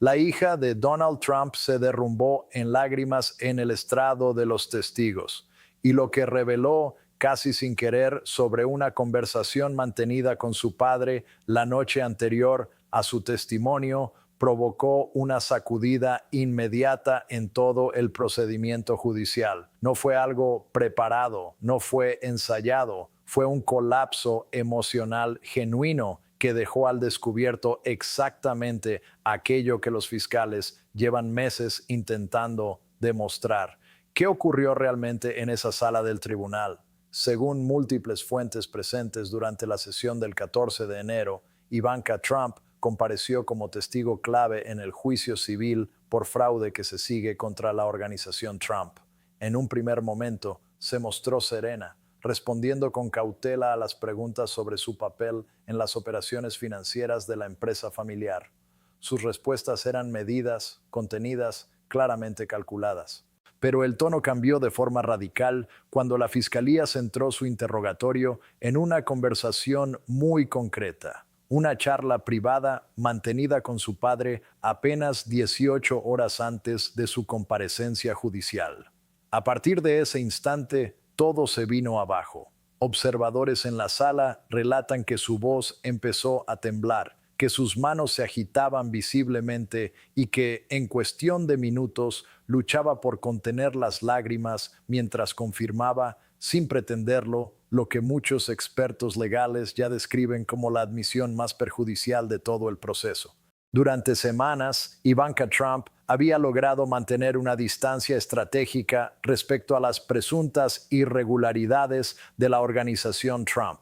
La hija de Donald Trump se derrumbó en lágrimas en el estrado de los testigos, y lo que reveló casi sin querer sobre una conversación mantenida con su padre la noche anterior a su testimonio provocó una sacudida inmediata en todo el procedimiento judicial. No fue algo preparado, no fue ensayado, fue un colapso emocional genuino que dejó al descubierto exactamente aquello que los fiscales llevan meses intentando demostrar. ¿Qué ocurrió realmente en esa sala del tribunal? Según múltiples fuentes presentes durante la sesión del 14 de enero, Ivanka Trump compareció como testigo clave en el juicio civil por fraude que se sigue contra la organización Trump. En un primer momento, se mostró serena, respondiendo con cautela a las preguntas sobre su papel en las operaciones financieras de la empresa familiar. Sus respuestas eran medidas, contenidas, claramente calculadas. Pero el tono cambió de forma radical cuando la fiscalía centró su interrogatorio en una conversación muy concreta, una charla privada mantenida con su padre apenas 18 horas antes de su comparecencia judicial. A partir de ese instante, todo se vino abajo. Observadores en la sala relatan que su voz empezó a temblar, que sus manos se agitaban visiblemente y que, en cuestión de minutos, luchaba por contener las lágrimas mientras confirmaba, sin pretenderlo, lo que muchos expertos legales ya describen como la admisión más perjudicial de todo el proceso. Durante semanas, Ivanka Trump había logrado mantener una distancia estratégica respecto a las presuntas irregularidades de la organización Trump.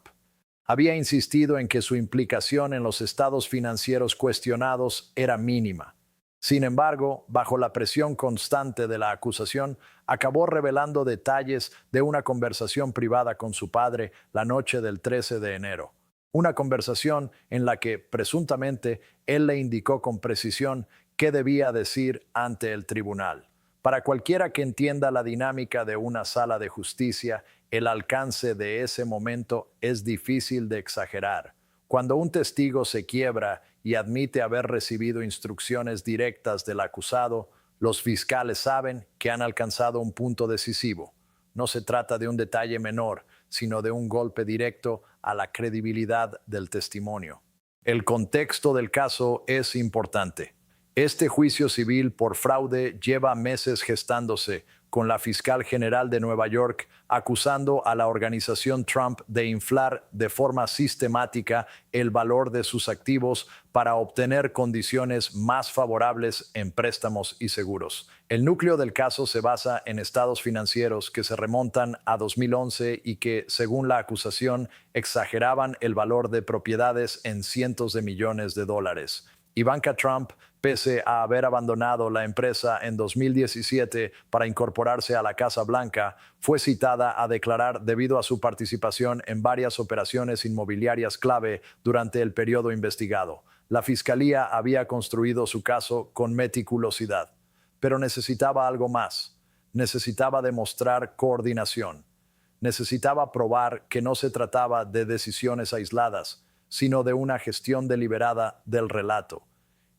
Había insistido en que su implicación en los estados financieros cuestionados era mínima. Sin embargo, bajo la presión constante de la acusación, acabó revelando detalles de una conversación privada con su padre la noche del 13 de enero. Una conversación en la que, presuntamente, él le indicó con precisión qué debía decir ante el tribunal. Para cualquiera que entienda la dinámica de una sala de justicia, el alcance de ese momento es difícil de exagerar. Cuando un testigo se quiebra y admite haber recibido instrucciones directas del acusado, los fiscales saben que han alcanzado un punto decisivo. No se trata de un detalle menor, sino de un golpe directo a la credibilidad del testimonio. El contexto del caso es importante. Este juicio civil por fraude lleva meses gestándose, con la fiscal general de Nueva York acusando a la organización Trump de inflar de forma sistemática el valor de sus activos para obtener condiciones más favorables en préstamos y seguros. El núcleo del caso se basa en estados financieros que se remontan a 2011 y que, según la acusación, exageraban el valor de propiedades en cientos de millones de dólares. Ivanka Trump, pese a haber abandonado la empresa en 2017 para incorporarse a la Casa Blanca, fue citada a declarar debido a su participación en varias operaciones inmobiliarias clave durante el periodo investigado. La fiscalía había construido su caso con meticulosidad, pero necesitaba algo más. Necesitaba demostrar coordinación. Necesitaba probar que no se trataba de decisiones aisladas, sino de una gestión deliberada del relato.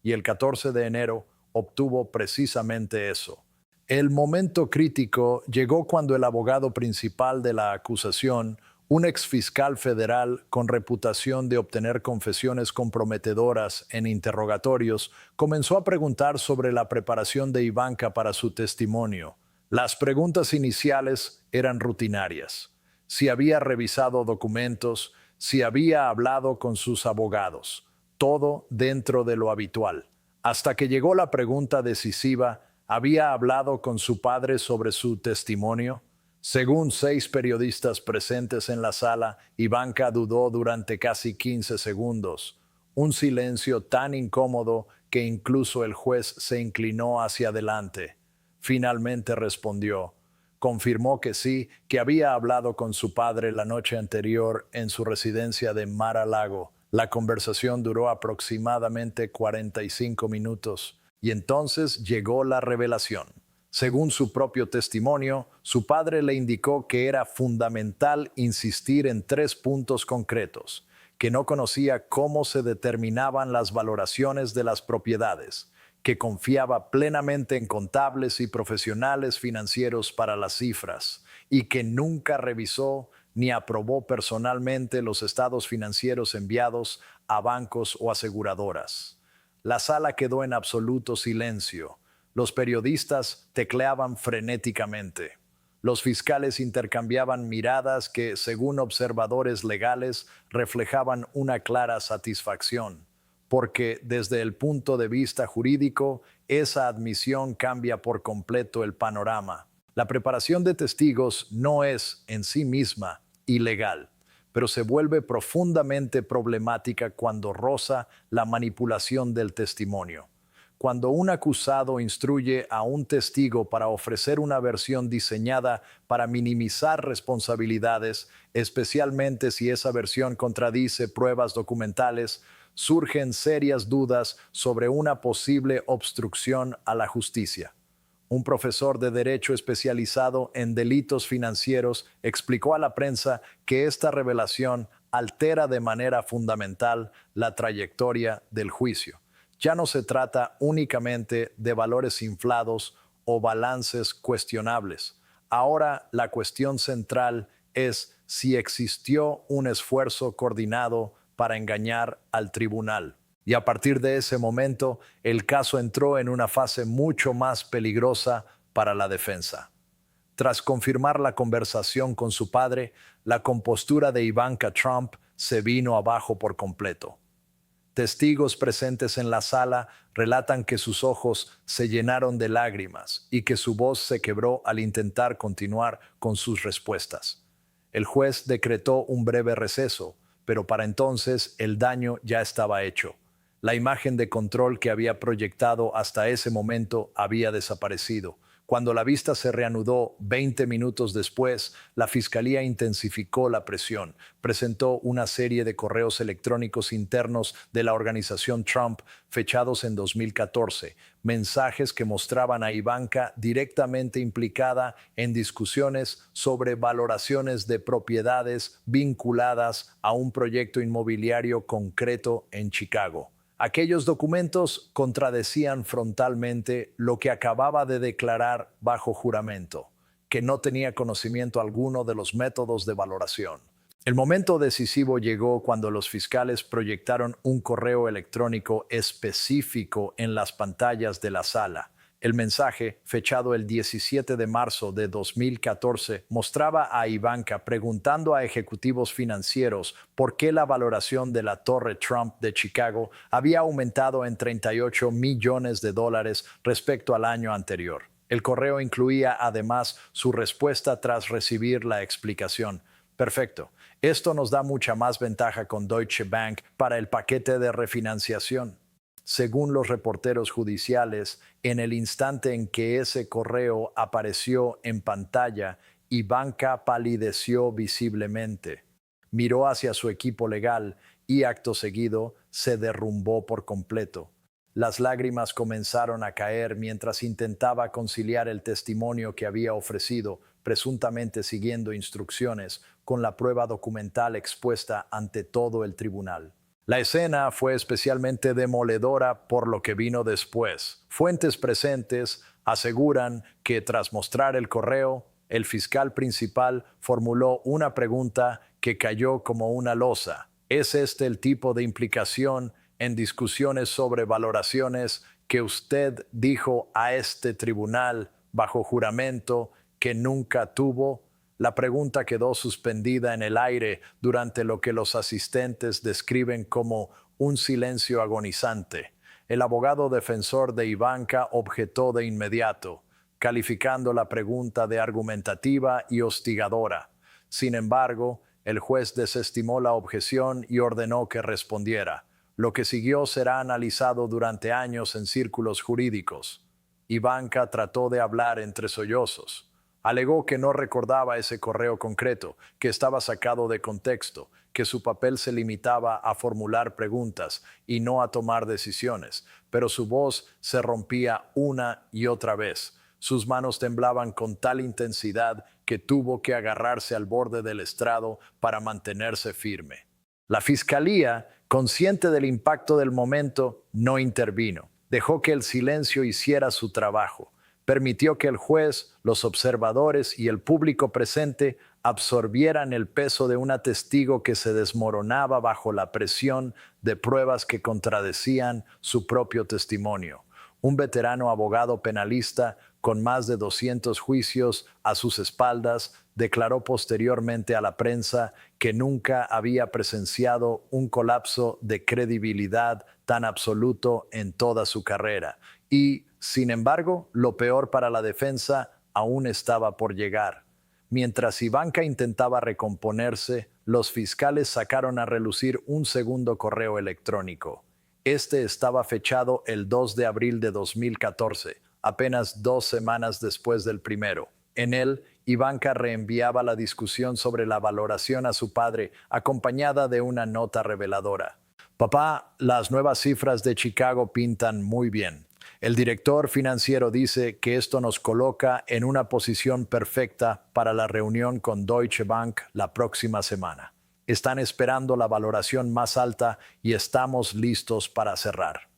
Y el 14 de enero obtuvo precisamente eso. El momento crítico llegó cuando el abogado principal de la acusación, un exfiscal federal con reputación de obtener confesiones comprometedoras en interrogatorios, comenzó a preguntar sobre la preparación de Ivanka para su testimonio. Las preguntas iniciales eran rutinarias. Si había revisado documentos, si había hablado con sus abogados. Todo dentro de lo habitual. Hasta que llegó la pregunta decisiva, ¿había hablado con su padre sobre su testimonio? Según 6 periodistas presentes en la sala, Ivanka dudó durante casi 15 segundos. Un silencio tan incómodo que incluso el juez se inclinó hacia adelante. Finalmente respondió. Confirmó que sí, que había hablado con su padre la noche anterior en su residencia de Mar-a-Lago. La conversación duró aproximadamente 45 minutos y entonces llegó la revelación. Según su propio testimonio, su padre le indicó que era fundamental insistir en 3 puntos concretos, que no conocía cómo se determinaban las valoraciones de las propiedades, que confiaba plenamente en contables y profesionales financieros para las cifras y que nunca revisó ni aprobó personalmente los estados financieros enviados a bancos o aseguradoras. La sala quedó en absoluto silencio. Los periodistas tecleaban frenéticamente. Los fiscales intercambiaban miradas que, según observadores legales, reflejaban una clara satisfacción, porque desde el punto de vista jurídico, esa admisión cambia por completo el panorama. La preparación de testigos no es, en sí misma, ilegal, pero se vuelve profundamente problemática cuando roza la manipulación del testimonio. Cuando un acusado instruye a un testigo para ofrecer una versión diseñada para minimizar responsabilidades, especialmente si esa versión contradice pruebas documentales, surgen serias dudas sobre una posible obstrucción a la justicia. Un profesor de Derecho especializado en delitos financieros explicó a la prensa que esta revelación altera de manera fundamental la trayectoria del juicio. Ya no se trata únicamente de valores inflados o balances cuestionables. Ahora la cuestión central es si existió un esfuerzo coordinado para engañar al tribunal. Y a partir de ese momento, el caso entró en una fase mucho más peligrosa para la defensa. Tras confirmar la conversación con su padre, la compostura de Ivanka Trump se vino abajo por completo. Testigos presentes en la sala relatan que sus ojos se llenaron de lágrimas y que su voz se quebró al intentar continuar con sus respuestas. El juez decretó un breve receso, pero para entonces el daño ya estaba hecho. La imagen de control que había proyectado hasta ese momento había desaparecido. Cuando la vista se reanudó 20 minutos después, la fiscalía intensificó la presión. Presentó una serie de correos electrónicos internos de la organización Trump fechados en 2014, mensajes que mostraban a Ivanka directamente implicada en discusiones sobre valoraciones de propiedades vinculadas a un proyecto inmobiliario concreto en Chicago. Aquellos documentos contradecían frontalmente lo que acababa de declarar bajo juramento, que no tenía conocimiento alguno de los métodos de valoración. El momento decisivo llegó cuando los fiscales proyectaron un correo electrónico específico en las pantallas de la sala. El mensaje, fechado el 17 de marzo de 2014, mostraba a Ivanka preguntando a ejecutivos financieros por qué la valoración de la Torre Trump de Chicago había aumentado en $38 millones respecto al año anterior. El correo incluía además su respuesta tras recibir la explicación. Perfecto. Esto nos da mucha más ventaja con Deutsche Bank para el paquete de refinanciación. Según los reporteros judiciales, en el instante en que ese correo apareció en pantalla, Ivanka palideció visiblemente. Miró hacia su equipo legal y, acto seguido, se derrumbó por completo. Las lágrimas comenzaron a caer mientras intentaba conciliar el testimonio que había ofrecido, presuntamente siguiendo instrucciones, con la prueba documental expuesta ante todo el tribunal. La escena fue especialmente demoledora por lo que vino después. Fuentes presentes aseguran que tras mostrar el correo, el fiscal principal formuló una pregunta que cayó como una losa. ¿Es este el tipo de implicación en discusiones sobre valoraciones que usted dijo a este tribunal bajo juramento que nunca tuvo? La pregunta quedó suspendida en el aire durante lo que los asistentes describen como un silencio agonizante. El abogado defensor de Ivanka objetó de inmediato, calificando la pregunta de argumentativa y hostigadora. Sin embargo, el juez desestimó la objeción y ordenó que respondiera. Lo que siguió será analizado durante años en círculos jurídicos. Ivanka trató de hablar entre sollozos. Alegó que no recordaba ese correo concreto, que estaba sacado de contexto, que su papel se limitaba a formular preguntas y no a tomar decisiones, pero su voz se rompía una y otra vez. Sus manos temblaban con tal intensidad que tuvo que agarrarse al borde del estrado para mantenerse firme. La fiscalía, consciente del impacto del momento, no intervino. Dejó que el silencio hiciera su trabajo. Permitió que el juez, los observadores y el público presente absorbieran el peso de un testigo que se desmoronaba bajo la presión de pruebas que contradecían su propio testimonio. Un veterano abogado penalista con más de 200 juicios a sus espaldas declaró posteriormente a la prensa que nunca había presenciado un colapso de credibilidad tan absoluto en toda su carrera. Y, sin embargo, lo peor para la defensa aún estaba por llegar. Mientras Ivanka intentaba recomponerse, los fiscales sacaron a relucir un segundo correo electrónico. Este estaba fechado el 2 de abril de 2014, apenas 2 semanas después del primero. En él, Ivanka reenviaba la discusión sobre la valoración a su padre, acompañada de una nota reveladora. Papá, las nuevas cifras de Chicago pintan muy bien. El director financiero dice que esto nos coloca en una posición perfecta para la reunión con Deutsche Bank la próxima semana. Están esperando la valoración más alta y estamos listos para cerrar.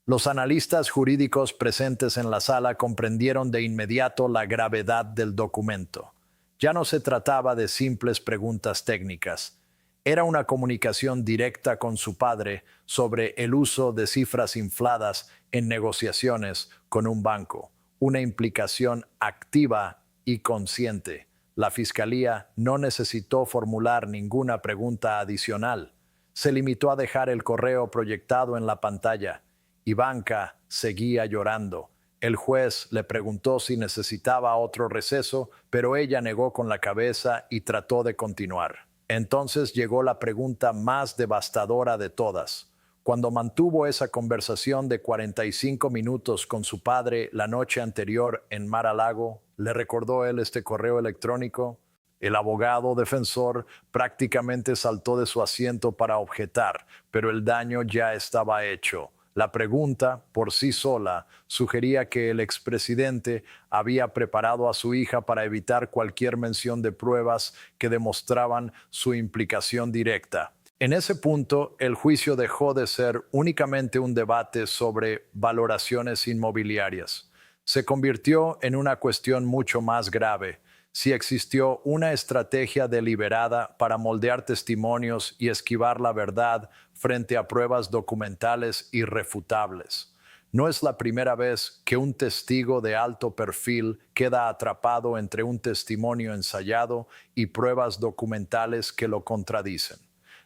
Los analistas jurídicos presentes en la sala comprendieron de inmediato la gravedad del documento. Ya no se trataba de simples preguntas técnicas. Era una comunicación directa con su padre sobre el uso de cifras infladas en negociaciones con un banco, una implicación activa y consciente. La fiscalía no necesitó formular ninguna pregunta adicional. Se limitó a dejar el correo proyectado en la pantalla. Ivanka seguía llorando. El juez le preguntó si necesitaba otro receso, pero ella negó con la cabeza y trató de continuar. Entonces llegó la pregunta más devastadora de todas. Cuando mantuvo esa conversación de 45 minutos con su padre la noche anterior en Mar-a-Lago, ¿le recordó él este correo electrónico? El abogado defensor prácticamente saltó de su asiento para objetar, pero el daño ya estaba hecho. La pregunta, por sí sola, sugería que el expresidente había preparado a su hija para evitar cualquier mención de pruebas que demostraban su implicación directa. En ese punto, el juicio dejó de ser únicamente un debate sobre valoraciones inmobiliarias. Se convirtió en una cuestión mucho más grave: si existió una estrategia deliberada para moldear testimonios y esquivar la verdad frente a pruebas documentales irrefutables. No es la primera vez que un testigo de alto perfil queda atrapado entre un testimonio ensayado y pruebas documentales que lo contradicen.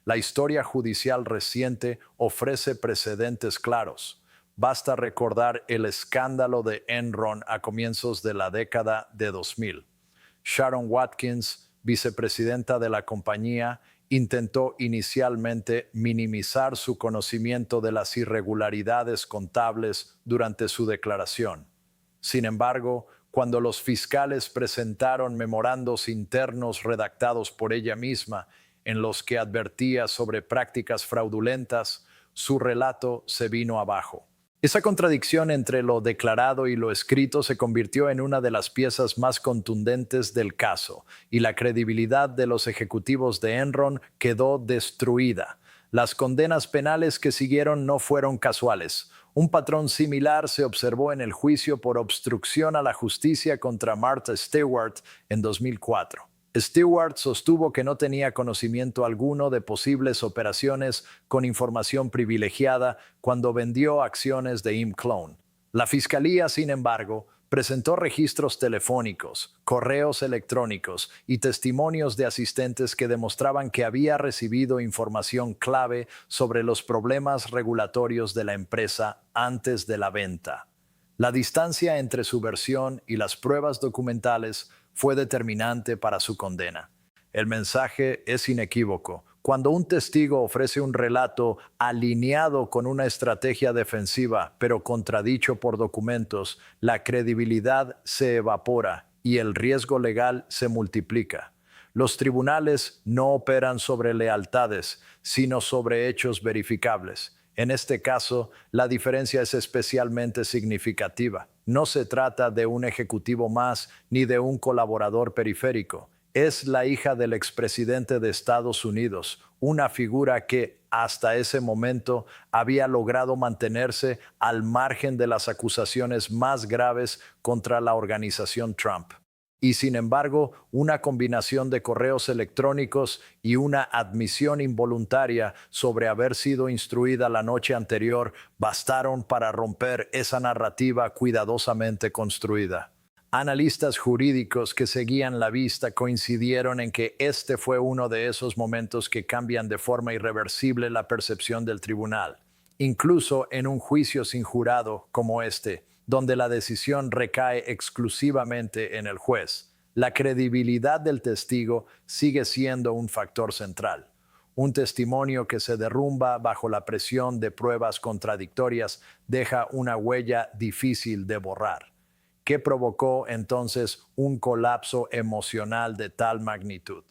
La historia judicial reciente ofrece precedentes claros. Basta recordar el escándalo de Enron a comienzos de la década de 2000. Sharon Watkins, vicepresidenta de la compañía, intentó inicialmente minimizar su conocimiento de las irregularidades contables durante su declaración. Sin embargo, cuando los fiscales presentaron memorandos internos redactados por ella misma, en los que advertía sobre prácticas fraudulentas, su relato se vino abajo. Esa contradicción entre lo declarado y lo escrito se convirtió en una de las piezas más contundentes del caso, y la credibilidad de los ejecutivos de Enron quedó destruida. Las condenas penales que siguieron no fueron casuales. Un patrón similar se observó en el juicio por obstrucción a la justicia contra Martha Stewart en 2004. Stewart sostuvo que no tenía conocimiento alguno de posibles operaciones con información privilegiada cuando vendió acciones de ImClone. La fiscalía, sin embargo, presentó registros telefónicos, correos electrónicos y testimonios de asistentes que demostraban que había recibido información clave sobre los problemas regulatorios de la empresa antes de la venta. La distancia entre su versión y las pruebas documentales fue determinante para su condena. El mensaje es inequívoco. Cuando un testigo ofrece un relato alineado con una estrategia defensiva, pero contradicho por documentos, la credibilidad se evapora y el riesgo legal se multiplica. Los tribunales no operan sobre lealtades, sino sobre hechos verificables. En este caso, la diferencia es especialmente significativa. No se trata de un ejecutivo más ni de un colaborador periférico. Es la hija del expresidente de Estados Unidos, una figura que hasta ese momento había logrado mantenerse al margen de las acusaciones más graves contra la organización Trump. Y sin embargo, una combinación de correos electrónicos y una admisión involuntaria sobre haber sido instruida la noche anterior bastaron para romper esa narrativa cuidadosamente construida. Analistas jurídicos que seguían la vista coincidieron en que este fue uno de esos momentos que cambian de forma irreversible la percepción del tribunal, incluso en un juicio sin jurado como este, donde la decisión recae exclusivamente en el juez. La credibilidad del testigo sigue siendo un factor central. Un testimonio que se derrumba bajo la presión de pruebas contradictorias deja una huella difícil de borrar. ¿Qué provocó entonces un colapso emocional de tal magnitud?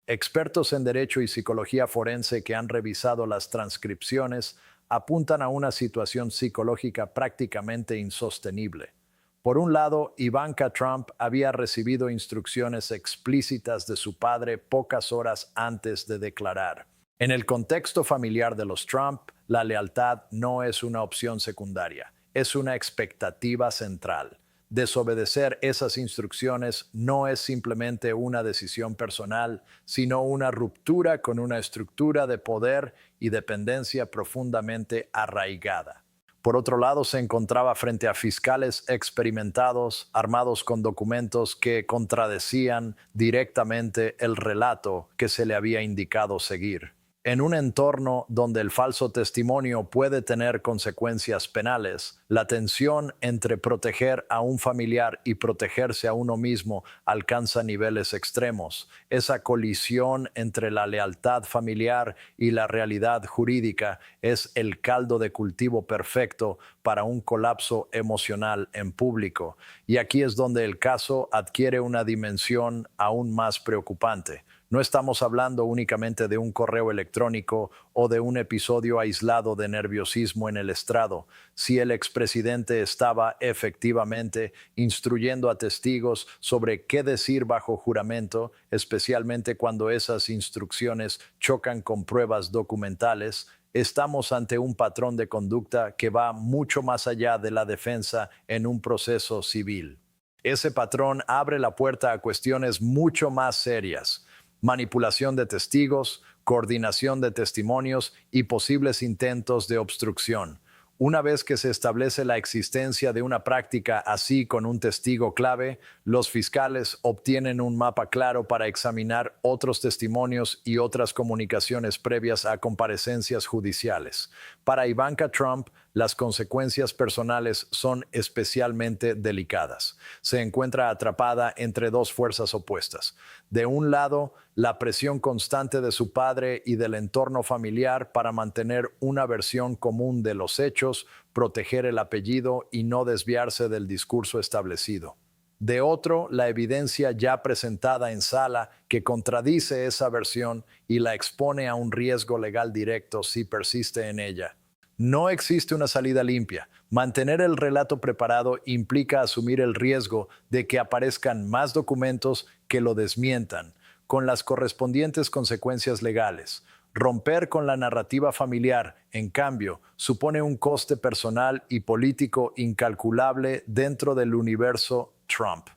Expertos en derecho y psicología forense que han revisado las transcripciones apuntan a una situación psicológica prácticamente insostenible. Por un lado, Ivanka Trump había recibido instrucciones explícitas de su padre pocas horas antes de declarar. En el contexto familiar de los Trump, la lealtad no es una opción secundaria, es una expectativa central. Desobedecer esas instrucciones no es simplemente una decisión personal, sino una ruptura con una estructura de poder y dependencia profundamente arraigada. Por otro lado, se encontraba frente a fiscales experimentados, armados con documentos que contradecían directamente el relato que se le había indicado seguir. En un entorno donde el falso testimonio puede tener consecuencias penales, la tensión entre proteger a un familiar y protegerse a uno mismo alcanza niveles extremos. Esa colisión entre la lealtad familiar y la realidad jurídica es el caldo de cultivo perfecto para un colapso emocional en público. Y aquí es donde el caso adquiere una dimensión aún más preocupante. No estamos hablando únicamente de un correo electrónico o de un episodio aislado de nerviosismo en el estrado. Si el expresidente estaba efectivamente instruyendo a testigos sobre qué decir bajo juramento, especialmente cuando esas instrucciones chocan con pruebas documentales, estamos ante un patrón de conducta que va mucho más allá de la defensa en un proceso civil. Ese patrón abre la puerta a cuestiones mucho más serias: manipulación de testigos, coordinación de testimonios y posibles intentos de obstrucción. Una vez que se establece la existencia de una práctica así con un testigo clave, los fiscales obtienen un mapa claro para examinar otros testimonios y otras comunicaciones previas a comparecencias judiciales. Para Ivanka Trump, las consecuencias personales son especialmente delicadas. Se encuentra atrapada entre dos fuerzas opuestas. De un lado, la presión constante de su padre y del entorno familiar para mantener una versión común de los hechos, proteger el apellido y no desviarse del discurso establecido. De otro, la evidencia ya presentada en sala que contradice esa versión y la expone a un riesgo legal directo si persiste en ella. No existe una salida limpia. Mantener el relato preparado implica asumir el riesgo de que aparezcan más documentos que lo desmientan, con las correspondientes consecuencias legales. Romper con la narrativa familiar, en cambio, supone un coste personal y político incalculable dentro del universo Trump.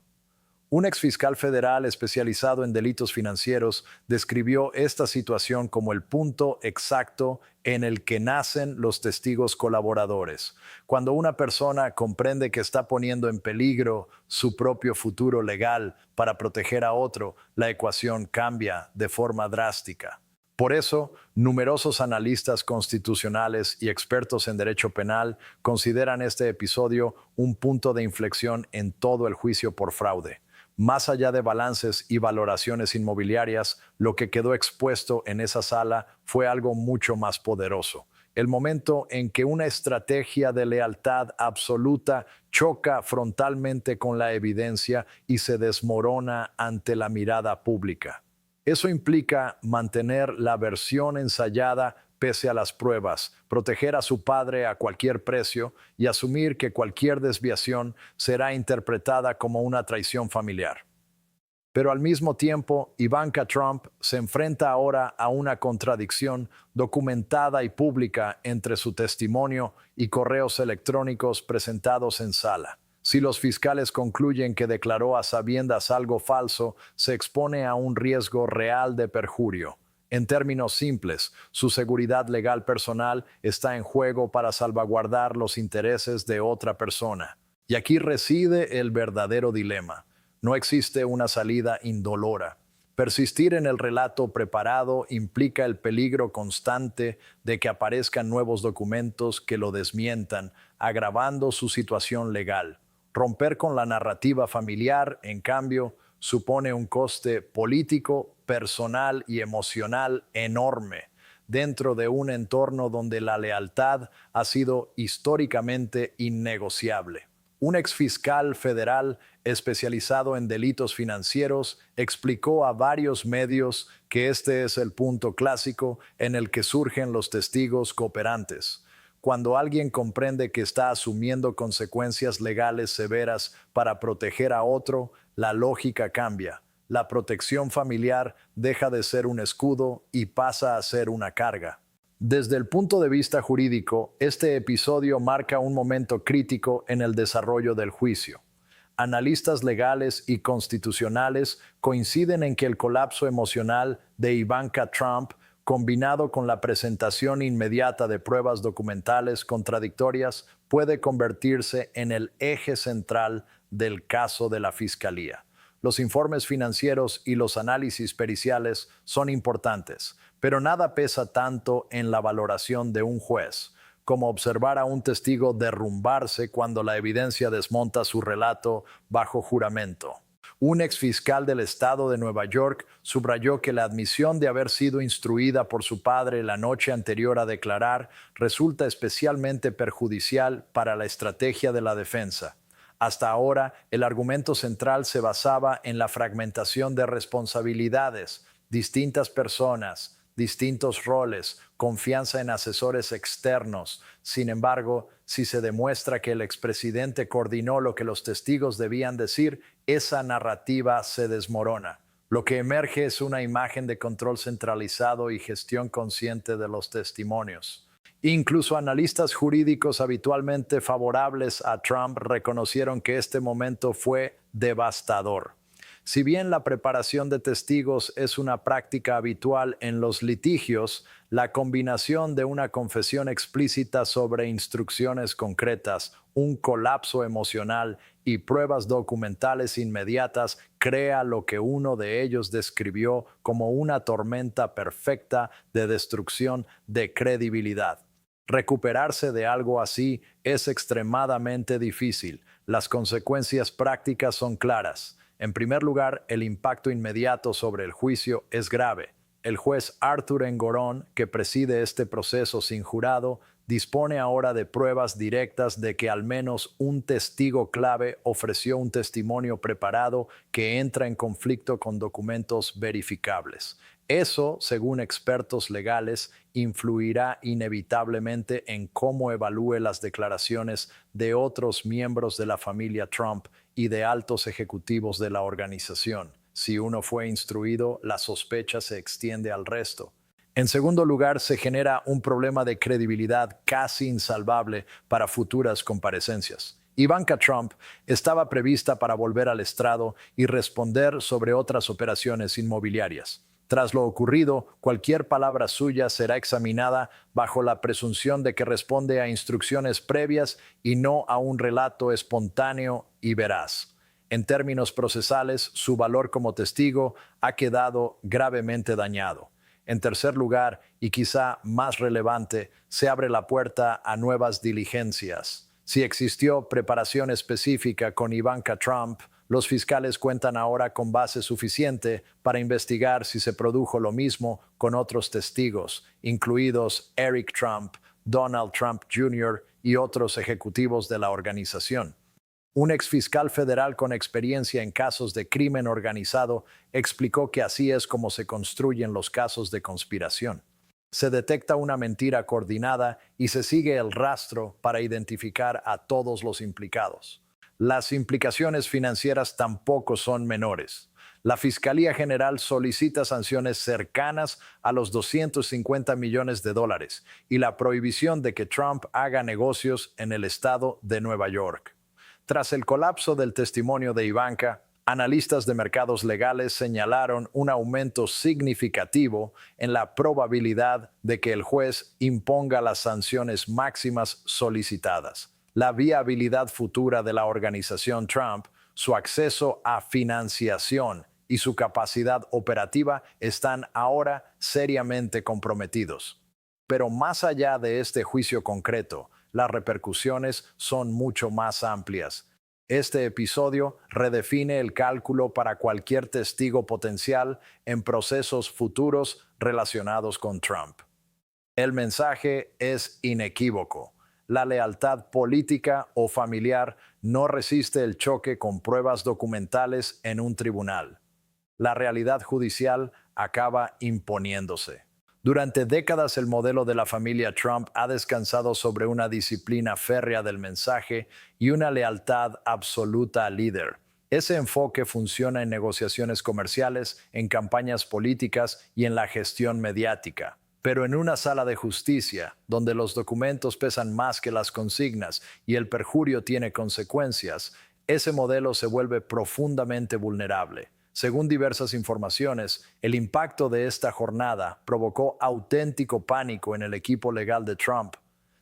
Un exfiscal federal especializado en delitos financieros describió esta situación como el punto exacto en el que nacen los testigos colaboradores. Cuando una persona comprende que está poniendo en peligro su propio futuro legal para proteger a otro, la ecuación cambia de forma drástica. Por eso, numerosos analistas constitucionales y expertos en derecho penal consideran este episodio un punto de inflexión en todo el juicio por fraude. Más allá de balances y valoraciones inmobiliarias, lo que quedó expuesto en esa sala fue algo mucho más poderoso. El momento en que una estrategia de lealtad absoluta choca frontalmente con la evidencia y se desmorona ante la mirada pública. Eso implica mantener la versión ensayada pese a las pruebas, proteger a su padre a cualquier precio y asumir que cualquier desviación será interpretada como una traición familiar. Pero al mismo tiempo, Ivanka Trump se enfrenta ahora a una contradicción documentada y pública entre su testimonio y correos electrónicos presentados en sala. Si los fiscales concluyen que declaró a sabiendas algo falso, se expone a un riesgo real de perjurio. En términos simples, su seguridad legal personal está en juego para salvaguardar los intereses de otra persona. Y aquí reside el verdadero dilema. No existe una salida indolora. Persistir en el relato preparado implica el peligro constante de que aparezcan nuevos documentos que lo desmientan, agravando su situación legal. Romper con la narrativa familiar, en cambio, supone un coste político, personal y emocional enorme dentro de un entorno donde la lealtad ha sido históricamente innegociable. Un exfiscal federal especializado en delitos financieros explicó a varios medios que este es el punto clásico en el que surgen los testigos cooperantes. Cuando alguien comprende que está asumiendo consecuencias legales severas para proteger a otro, la lógica cambia. La protección familiar deja de ser un escudo y pasa a ser una carga. Desde el punto de vista jurídico, este episodio marca un momento crítico en el desarrollo del juicio. Analistas legales y constitucionales coinciden en que el colapso emocional de Ivanka Trump, combinado con la presentación inmediata de pruebas documentales contradictorias, puede convertirse en el eje central del caso de la Fiscalía. Los informes financieros y los análisis periciales son importantes, pero nada pesa tanto en la valoración de un juez como observar a un testigo derrumbarse cuando la evidencia desmonta su relato bajo juramento. Un exfiscal del estado de Nueva York subrayó que la admisión de haber sido instruida por su padre la noche anterior a declarar resulta especialmente perjudicial para la estrategia de la defensa. Hasta ahora, el argumento central se basaba en la fragmentación de responsabilidades, distintas personas, distintos roles, confianza en asesores externos. Sin embargo, si se demuestra que el expresidente coordinó lo que los testigos debían decir, esa narrativa se desmorona. Lo que emerge es una imagen de control centralizado y gestión consciente de los testimonios. Incluso analistas jurídicos habitualmente favorables a Trump reconocieron que este momento fue devastador. Si bien la preparación de testigos es una práctica habitual en los litigios, la combinación de una confesión explícita sobre instrucciones concretas, un colapso emocional y pruebas documentales inmediatas crea lo que uno de ellos describió como una tormenta perfecta de destrucción de credibilidad. Recuperarse de algo así es extremadamente difícil. Las consecuencias prácticas son claras. En primer lugar, el impacto inmediato sobre el juicio es grave. El juez Arthur Engoron, que preside este proceso sin jurado, dispone ahora de pruebas directas de que al menos un testigo clave ofreció un testimonio preparado que entra en conflicto con documentos verificables. Eso, según expertos legales, influirá inevitablemente en cómo evalúe las declaraciones de otros miembros de la familia Trump y de altos ejecutivos de la organización. Si uno fue instruido, la sospecha se extiende al resto. En segundo lugar, se genera un problema de credibilidad casi insalvable para futuras comparecencias. Ivanka Trump estaba prevista para volver al estrado y responder sobre otras operaciones inmobiliarias. Tras lo ocurrido, cualquier palabra suya será examinada bajo la presunción de que responde a instrucciones previas y no a un relato espontáneo y veraz. En términos procesales, su valor como testigo ha quedado gravemente dañado. En tercer lugar, y quizá más relevante, se abre la puerta a nuevas diligencias. Si existió preparación específica con Ivanka Trump, los fiscales cuentan ahora con base suficiente para investigar si se produjo lo mismo con otros testigos, incluidos Eric Trump, Donald Trump Jr. y otros ejecutivos de la organización. Un exfiscal federal con experiencia en casos de crimen organizado explicó que así es como se construyen los casos de conspiración. Se detecta una mentira coordinada y se sigue el rastro para identificar a todos los implicados. Las implicaciones financieras tampoco son menores. La Fiscalía General solicita sanciones cercanas a los 250 millones de dólares y la prohibición de que Trump haga negocios en el estado de Nueva York. Tras el colapso del testimonio de Ivanka, analistas de mercados legales señalaron un aumento significativo en la probabilidad de que el juez imponga las sanciones máximas solicitadas. La viabilidad futura de la organización Trump, su acceso a financiación y su capacidad operativa están ahora seriamente comprometidos. Pero más allá de este juicio concreto, las repercusiones son mucho más amplias. Este episodio redefine el cálculo para cualquier testigo potencial en procesos futuros relacionados con Trump. El mensaje es inequívoco. La lealtad política o familiar no resiste el choque con pruebas documentales en un tribunal. La realidad judicial acaba imponiéndose. Durante décadas el modelo de la familia Trump ha descansado sobre una disciplina férrea del mensaje y una lealtad absoluta al líder. Ese enfoque funciona en negociaciones comerciales, en campañas políticas y en la gestión mediática. Pero en una sala de justicia, donde los documentos pesan más que las consignas y el perjurio tiene consecuencias, ese modelo se vuelve profundamente vulnerable. Según diversas informaciones, el impacto de esta jornada provocó auténtico pánico en el equipo legal de Trump.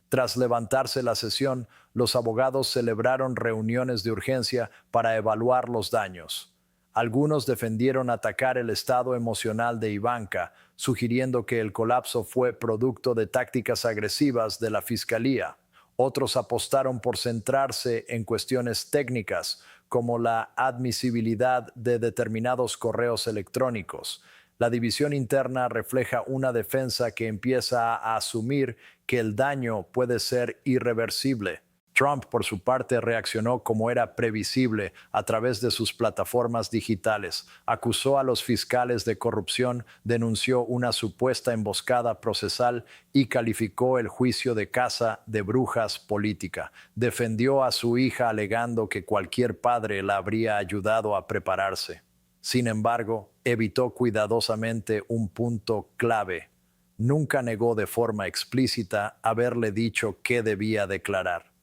Tras levantarse la sesión, los abogados celebraron reuniones de urgencia para evaluar los daños. Algunos defendieron atacar el estado emocional de Ivanka, sugiriendo que el colapso fue producto de tácticas agresivas de la fiscalía. Otros apostaron por centrarse en cuestiones técnicas, como la admisibilidad de determinados correos electrónicos. La división interna refleja una defensa que empieza a asumir que el daño puede ser irreversible. Trump, por su parte, reaccionó como era previsible a través de sus plataformas digitales. Acusó a los fiscales de corrupción, denunció una supuesta emboscada procesal y calificó el juicio de caza de brujas política. Defendió a su hija alegando que cualquier padre la habría ayudado a prepararse. Sin embargo, evitó cuidadosamente un punto clave. Nunca negó de forma explícita haberle dicho qué debía declarar.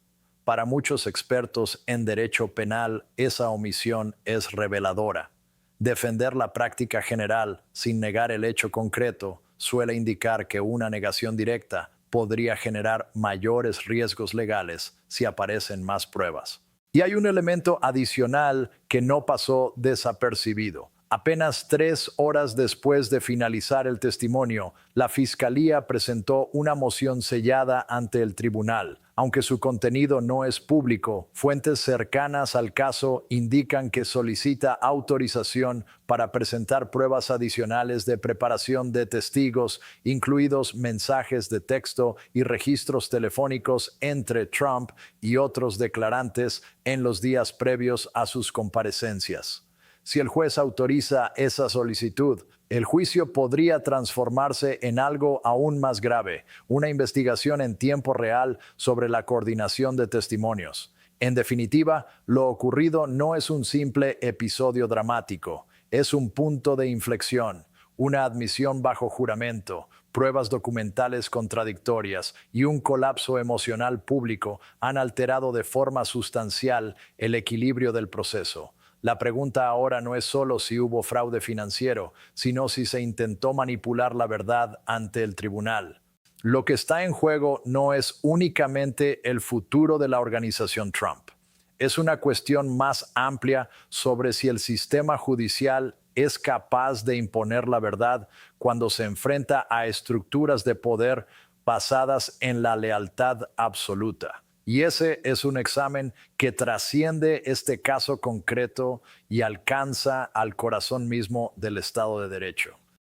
Para muchos expertos en derecho penal, esa omisión es reveladora. Defender la práctica general sin negar el hecho concreto suele indicar que una negación directa podría generar mayores riesgos legales si aparecen más pruebas. Y hay un elemento adicional que no pasó desapercibido. Apenas 3 horas después de finalizar el testimonio, la Fiscalía presentó una moción sellada ante el tribunal. Aunque su contenido no es público, fuentes cercanas al caso indican que solicita autorización para presentar pruebas adicionales de preparación de testigos, incluidos mensajes de texto y registros telefónicos entre Trump y otros declarantes en los días previos a sus comparecencias. Si el juez autoriza esa solicitud, el juicio podría transformarse en algo aún más grave, una investigación en tiempo real sobre la coordinación de testimonios. En definitiva, lo ocurrido no es un simple episodio dramático, es un punto de inflexión, una admisión bajo juramento, pruebas documentales contradictorias y un colapso emocional público han alterado de forma sustancial el equilibrio del proceso. La pregunta ahora no es solo si hubo fraude financiero, sino si se intentó manipular la verdad ante el tribunal. Lo que está en juego no es únicamente el futuro de la organización Trump. Es una cuestión más amplia sobre si el sistema judicial es capaz de imponer la verdad cuando se enfrenta a estructuras de poder basadas en la lealtad absoluta. Y ese es un examen que trasciende este caso concreto y alcanza al corazón mismo del Estado de Derecho.